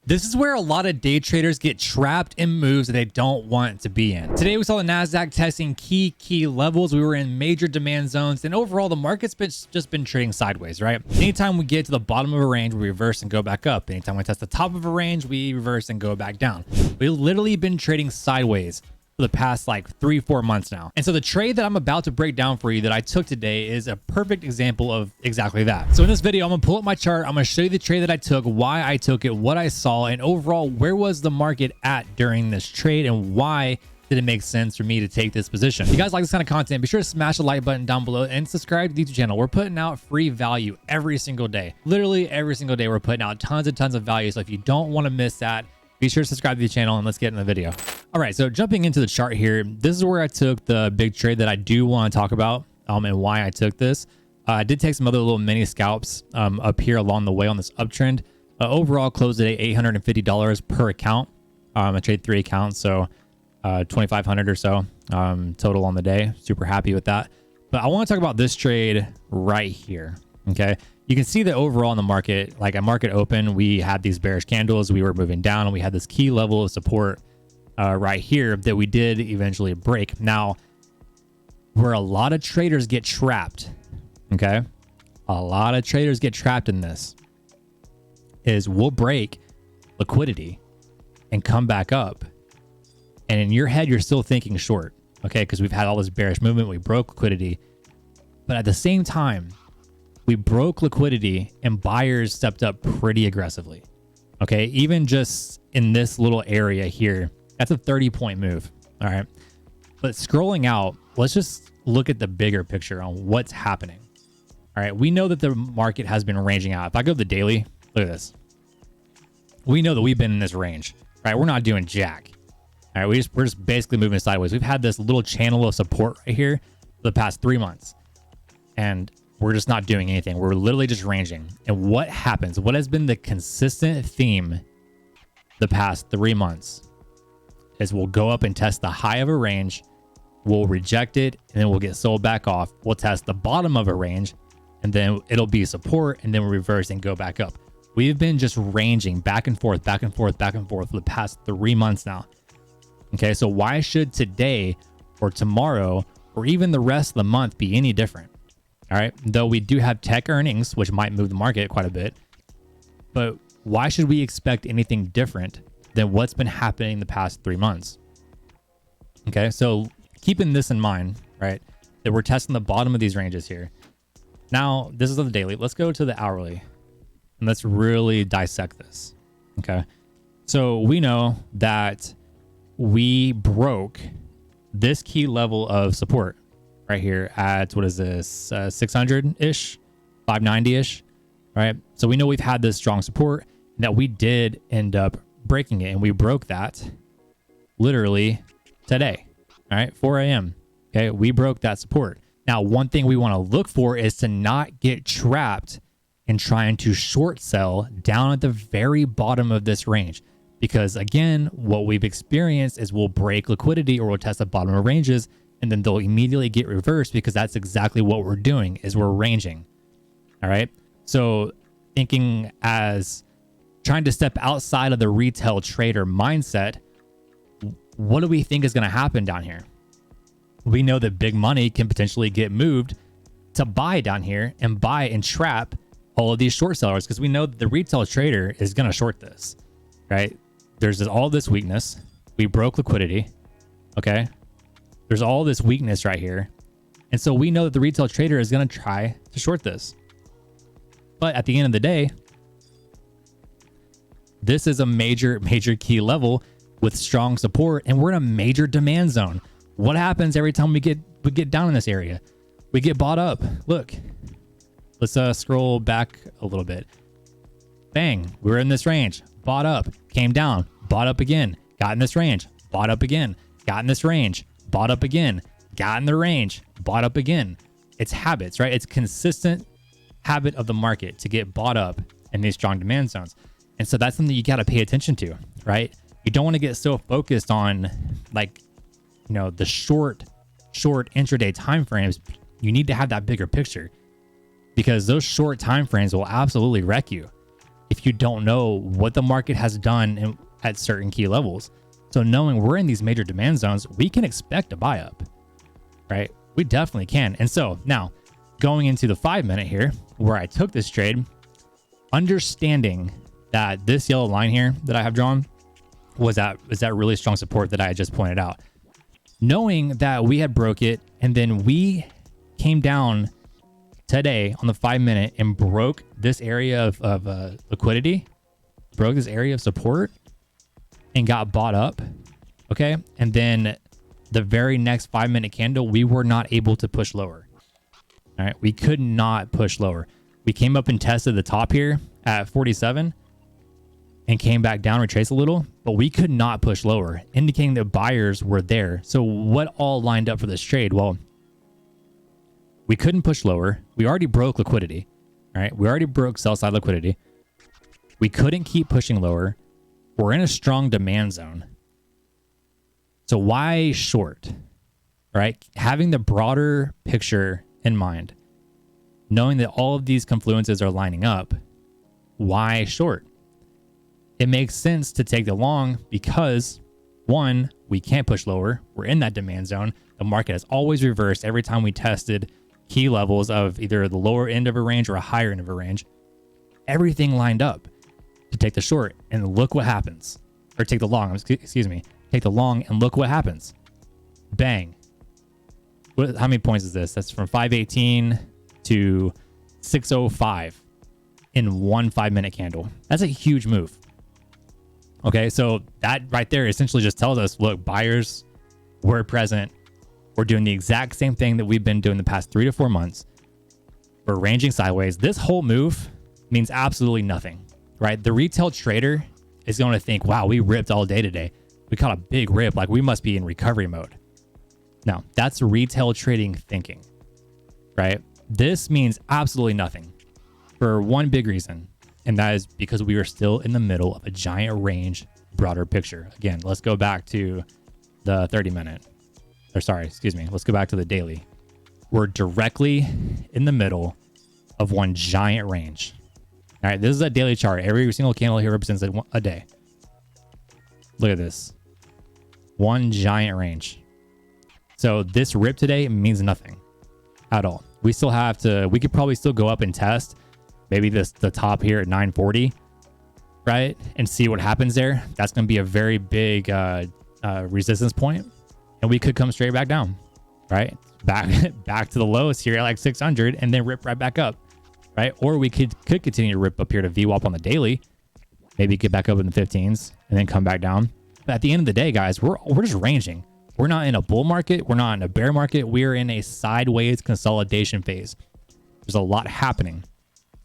This is where a lot of day traders get trapped in moves that they don't want to be in. Today we saw the NASDAQ testing key levels. We were in major demand zones, and overall the market's just been trading sideways, right? Anytime we get to the bottom of a range, we reverse and go back up. Anytime we test the top of a range, we reverse and go back down. We've literally been trading sideways for the past like 3-4 months now. And so the trade that I'm about to break down for you that I took today is a perfect example of exactly that. So in this video, I'm gonna pull up my chart. I'm gonna show you the trade that I took, why I took it, what I saw, and overall, where was the market at during this trade and why did it make sense for me to take this position. If you guys like this kind of content, be sure to smash the like button down below and subscribe to the YouTube channel. We're putting out free value every single day. Literally every single day, we're putting out tons and tons of value. So if you don't want to miss that, be sure to subscribe to the channel and let's get in the video. All right, so jumping into the chart here, this is where I took the big trade that I do want to talk about and why I took this. I did take some other little mini scalps up here along the way on this uptrend. Overall, closed at $850 per account. I trade 3 accounts, so 2,500 or so total on the day. Super happy with that. But I want to talk about this trade right here. Okay. You can see that overall in the market, like at market open, we had these bearish candles, we were moving down, and we had this key level of support right here that we did eventually break. Now, where a lot of traders get trapped, okay? A lot of traders get trapped in this is we'll break liquidity and come back up. And in your head, you're still thinking short, okay? Because we've had all this bearish movement, we broke liquidity. But at the same time, we broke liquidity and buyers stepped up pretty aggressively. Okay, even just in this little area here, that's a 30-point move. All right, but scrolling out, let's just look at the bigger picture on what's happening. All right, we know that the market has been ranging out. If I go to the daily, look at this. We know that we've been in this range, right? We're not doing jack. All right, we're just basically moving sideways. We've had this little channel of support right here for the past 3 months, and we're just not doing anything. We're literally just ranging. And what happens? What has been the consistent theme the past 3 months is we'll go up and test the high of a range, we'll reject it, and then we'll get sold back off. We'll test the bottom of a range, and then it'll be support, and then we'll reverse and go back up. We've been just ranging back and forth, back and forth, back and forth for the past 3 months now. Okay, so why should today or tomorrow or even the rest of the month be any different? All right, though we do have tech earnings, which might move the market quite a bit, but why should we expect anything different than what's been happening the past 3 months? Okay, so keeping this in mind, right, that we're testing the bottom of these ranges here. Now, this is on the daily. Let's go to the hourly and let's really dissect this. Okay, so we know that we broke this key level of support right here at, what is this, 600-ish, 590-ish, right? So we know we've had this strong support that we did end up breaking it, and we broke that literally today, all right, 4 a.m., okay? We broke that support. Now, one thing we want to look for is to not get trapped in trying to short sell down at the very bottom of this range, because again, what we've experienced is we'll break liquidity or we'll test the bottom of ranges, and then they'll immediately get reversed because that's exactly what we're doing is we're ranging. All right. So thinking as trying to step outside of the retail trader mindset, what do we think is going to happen down here? We know that big money can potentially get moved to buy down here and buy and trap all of these short sellers because we know that the retail trader is going to short this, right? There's all this weakness. We broke liquidity. Okay. There's all this weakness right here. And so we know that the retail trader is going to try to short this. But at the end of the day, this is a major key level with strong support, and we're in a major demand zone. What happens every time we get down in this area? We get bought up. Look, let's scroll back a little bit. Bang, we're in this range, bought up, came down, bought up again, got in this range, bought up again, got in this range, bought up again, got in the range, bought up again. It's habits, right? It's consistent habit of the market to get bought up in these strong demand zones. And so that's something you got to pay attention to, right? You don't want to get so focused on like, you know, the short intraday timeframes. You need to have that bigger picture because those short timeframes will absolutely wreck you. if you don't know what the market has done at certain key levels. So knowing we're in these major demand zones, we can expect a buy up, right? We definitely can. And so now going into the 5-minute here, where I took this trade, understanding that this yellow line here that I have drawn was that really strong support that I had just pointed out. Knowing that we had broke it, and then we came down today on the 5-minute and broke this area of liquidity, broke this area of support and got bought up. Okay. And then the very next 5-minute candle, we were not able to push lower. All right. We could not push lower. We came up and tested the top here at 47 and came back down, retraced a little, but we could not push lower, indicating that buyers were there. So what all lined up for this trade? Well, we couldn't push lower. We already broke liquidity. All right. We already broke sell side liquidity. We couldn't keep pushing lower. We're in a strong demand zone. So why short? Right? Having the broader picture in mind, knowing that all of these confluences are lining up, why short? It makes sense to take the long because, one, we can't push lower. We're in that demand zone. The market has always reversed every time we tested key levels of either the lower end of a range or a higher end of a range. Everything lined up to take the short, and look what happens. Or take the long, excuse me. Take the long and look what happens. Bang. How many points is this? That's from 518 to 605 in one 5-minute candle. That's a huge move. Okay, so that right there essentially just tells us, look, buyers were present. We're doing the exact same thing that we've been doing the past 3 to 4 months. We're ranging sideways. This whole move means absolutely nothing, right? The retail trader is going to think, wow, we ripped all day today. We caught a big rip. Like we must be in recovery mode. No, that's retail trading thinking, right? This means absolutely nothing for one big reason. And that is because we are still in the middle of a giant range, broader picture. Again, let's go back to the 30-minute. Or sorry, excuse me. Let's go back to the daily. We're directly in the middle of one giant range. All right, this is a daily chart. Every single candle here represents a day. Look at this. One giant range. So this rip today means nothing at all. We still have to, we could probably still go up and test maybe the top here at 940, right? And see what happens there. That's going to be a very big resistance point. And we could come straight back down, right? Back to the lowest here at like 600 and then rip right back up, right? Or we could continue to rip up here to VWAP on the daily, maybe get back up in the 15s and then come back down. But at the end of the day, guys, we're just ranging. We're not in a bull market. We're not in a bear market. We're in a sideways consolidation phase. There's a lot happening.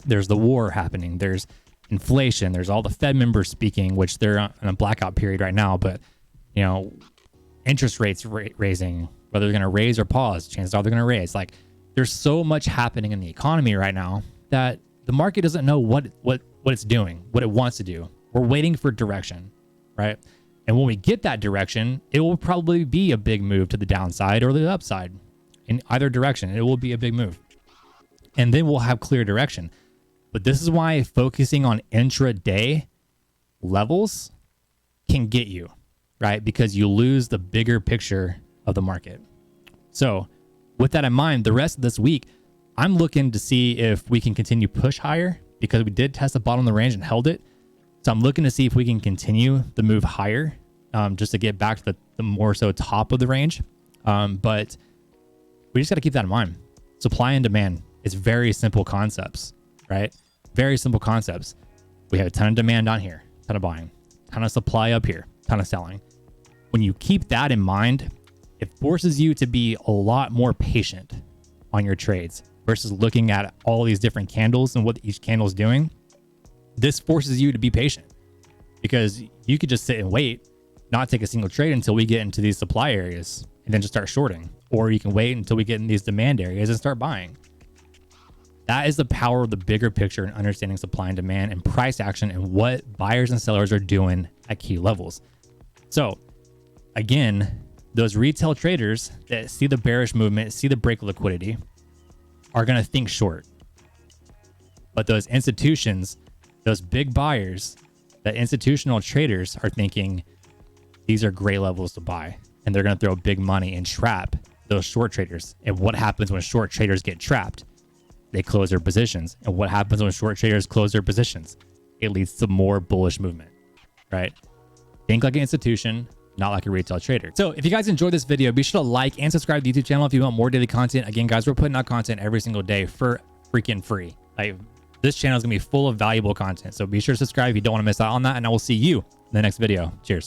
There's the war happening. There's inflation. There's all the Fed members speaking, which they're in a blackout period right now. But, you know, interest rates raising, whether they're going to raise or pause, chances are they're going to raise. Like, there's so much happening in the economy right now that the market doesn't know what it's doing, what it wants to do. We're waiting for direction, right? And when we get that direction, it will probably be a big move to the downside or the upside. In either direction, it will be a big move. And then we'll have clear direction. But this is why focusing on intraday levels can get you, right? Because you lose the bigger picture of the market. So with that in mind, the rest of this week, I'm looking to see if we can continue push higher because we did test the bottom of the range and held it. So I'm looking to see if we can continue the move higher just to get back to the more so top of the range. But we just got to keep that in mind. Supply and demand is very simple concepts, right? Very simple concepts. We have a ton of demand down here, ton of buying, ton of supply up here, ton of selling. When you keep that in mind, it forces you to be a lot more patient on your trades versus looking at all these different candles and what each candle is doing. This forces you to be patient because you could just sit and wait, not take a single trade until we get into these supply areas and then just start shorting. Or you can wait until we get in these demand areas and start buying. That is the power of the bigger picture and understanding supply and demand and price action and what buyers and sellers are doing at key levels. So again, those retail traders that see the bearish movement, see the break of liquidity, are going to think short. But those institutions, those big buyers, that institutional traders are thinking these are great levels to buy, and they're going to throw big money and trap those short traders. And what happens when short traders get trapped? They close their positions. And what happens when short traders close their positions? It leads to more bullish movement, right? Think like an institution, not like a retail trader. So if you guys enjoyed this video, be sure to like and subscribe to the YouTube channel if you want more daily content. Again, guys, we're putting out content every single day for freaking free. Like, this channel is going to be full of valuable content. So be sure to subscribe if you don't want to miss out on that. And I will see you in the next video. Cheers.